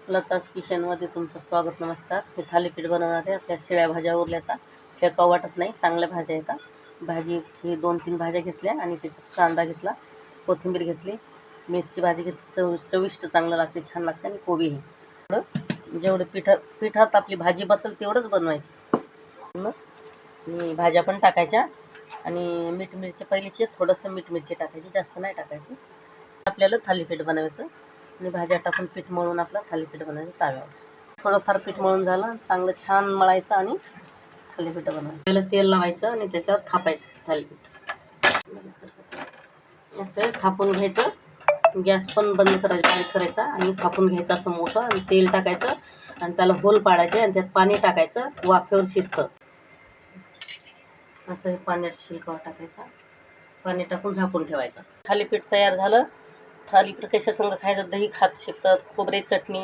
लतास किचनमध्ये तुमचं स्वागत. नमस्कार. हे थालीपीठ बनवणार आहे. आपल्या शिळ्या भाज्या उरल्या तर फेकावं वाटत नाही, चांगल्या भाज्या येतात. भाजी ही 2-3 भाज्या घेतल्या आणि त्याच्यात कांदा घेतला, कोथिंबीर घेतली, मिरची भाजी घेतली. चविष्ट चांगलं लागते, छान लागते. आणि कोबी हे जेवढं पिठात आपली भाजी बसेल तेवढंच बनवायची. आणि भाज्या पण टाकायच्या आणि मीठ मिरची पहिलीची थोडंसं मीठ मिरची टाकायची, जास्त नाही टाकायची. आपल्याला थालीपीठ बनवायचं आणि भाज्या टाकून पीठ मळून आपलं थालीपीठ बनायचं ताव्यावर. थोडंफार पीठ मळून झालं, चांगलं छान मळायचं आणि थालीपीठ बनवायचं. त्याला तेल लावायचं आणि त्याच्यावर थापायचं थालीपीठ. असं थापून घ्यायचं. गॅस पण बंद करायचा, बारीक करायचा आणि थापून घ्यायचं असं मोठं. आणि तेल टाकायचं आणि त्याला होल पाडायचे आणि त्यात पाणी टाकायचं, वाफेवर शिजतं. असं हे पाण्यात शिलकावा टाकायचा, पाणी टाकून झाकून ठेवायचं. थालीपीठ तयार झालं. थालीपीठ कशा संग खायचं? दही खात शकतात, खोबरे चटणी